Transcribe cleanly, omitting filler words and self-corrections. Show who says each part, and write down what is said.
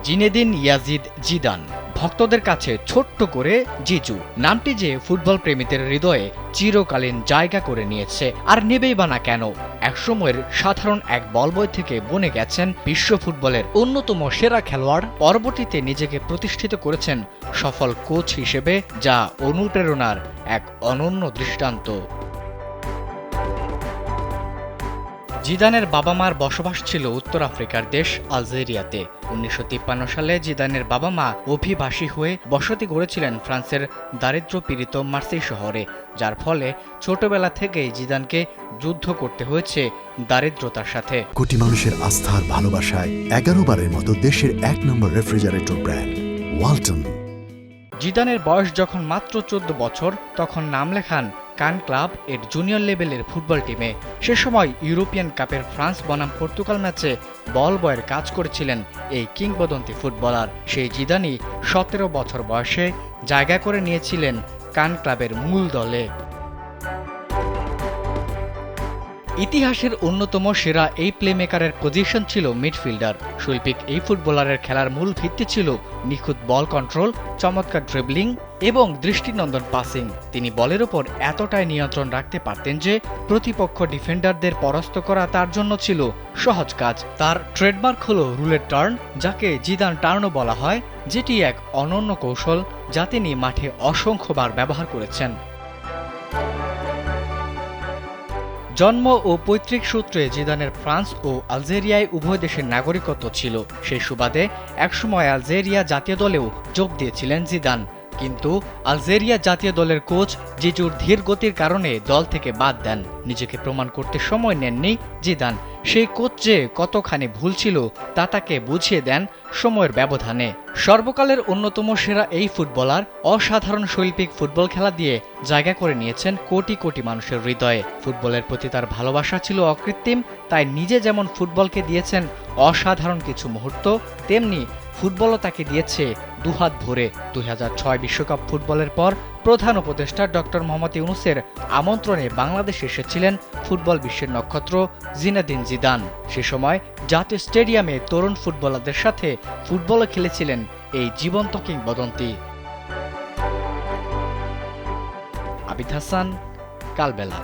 Speaker 1: Zinedine Yazid Zidane, ভক্তদের কাছে ছোট্ট করে জিজু নামটি যে ফুটবল প্রেমীদের হৃদয়ে চিরকালীন জায়গা করে নিয়েছে, আর নেবেই বা না কেন। একসময়ের সাধারণ এক বলবয় থেকে বনে গেছেন বিশ্ব ফুটবলের অন্যতম সেরা খেলোয়াড়, পরবর্তীতে নিজেকে প্রতিষ্ঠিত করেছেন সফল কোচ হিসেবে, যা অনুপ্রেরণার এক অনন্য দৃষ্টান্ত। জিদানের বাবা মার বসবাস ছিল উত্তর আফ্রিকার দেশ আলজেরিয়াতে। ১৯৫৩ সালে জিদানের বাবা মা অভিবাসী হয়ে বসতি গড়েছিলেন ফ্রান্সের দারিদ্র্যপীড়িত মার্সেই শহরে, যার ফলে ছোটবেলা থেকেই জিদানকে যুদ্ধ করতে হয়েছে দারিদ্রতার সাথে।
Speaker 2: কোটি মানুষের আস্থার ভালোবাসায় ১১ বারের মতো দেশের ১ নম্বর রেফ্রিজারেটর ব্র্যান্ড ওয়ালটন।
Speaker 1: জিদানের বয়স যখন মাত্র ১৪ বছর, তখন নাম লেখান কান ক্লাব এর জুনিয়র লেভেলের ফুটবল টিমে। সে সময় ইউরোপিয়ান কাপের ফ্রান্স বনাম পর্তুগাল ম্যাচে বল বয়ের কাজ করেছিলেন এই কিংবদন্তি ফুটবলার। সেই জিদানই ১৭ বছর বয়সে জায়গা করে নিয়েছিলেন কান ক্লাবের মূল দলে। ইতিহাসের অন্যতম সেরা এই প্লেমেকারের পজিশন ছিল মিডফিল্ডার। শৈল্পিক এই ফুটবলারের খেলার মূল ভিত্তি ছিল নিখুঁত বল কন্ট্রোল, চমৎকার ড্রিবলিং এবং দৃষ্টিনন্দন পাসিং। তিনি বলের ওপর এতটাই নিয়ন্ত্রণ রাখতে পারতেন যে প্রতিপক্ষ ডিফেন্ডারদের পরাস্ত করা তার জন্য ছিল সহজ কাজ। তার ট্রেডমার্ক হল রুলেট টার্ন, যাকে জিদান টার্নও বলা হয়, যেটি এক অনন্য কৌশল যা তিনি মাঠে অসংখ্যবার ব্যবহার করেছেন। জন্ম ও পৈতৃক সূত্রে জিদানের ফ্রান্স ও আলজেরিয়ায় উভয় দেশের নাগরিকত্ব ছিল। সেই সুবাদে একসময় আলজেরিয়া জাতীয় দলেও যোগ দিয়েছিলেন জিদান, কিন্তু আলজেরিয়া জাতীয় দলের কোচ জিজুর ধীর গতির কারণে দল থেকে বাদ দেন। নিজেকে প্রমাণ করতে সময় নেননি জিদান। সেই কোচ যে কতখানি ভুল ছিল তা তাকে বুঝিয়ে দেন সময়ের ব্যবধানে। সর্বকালের অন্যতম সেরা এই ফুটবলার অসাধারণ শৈল্পিক ফুটবল খেলা দিয়ে জায়গা করে নিয়েছেন কোটি কোটি মানুষের হৃদয়ে। ফুটবলের প্রতি তার ভালোবাসা ছিল অকৃত্রিম, তাই নিজে যেমন ফুটবলকে দিয়েছেন অসাধারণ কিছু মুহূর্ত, তেমনি ফুটবলও তাকে দিয়েছে দুহাত ভরে। ২০০৬ বিশ্বকাপ ফুটবলের পর প্রধান উপদেষ্টা ডক্টর মোহাম্মদ ইউনূসের আমন্ত্রণে বাংলাদেশে এসেছিলেন ফুটবল বিশ্বের নক্ষত্র জিনেদিন জিদান। সে সময় জাতীয় স্টেডিয়ামে তরুণ ফুটবলারদের সাথে ফুটবলও খেলেছিলেন এই জীবন্ত কিংবদন্তি। আবিদ হাসান, কালবেলা।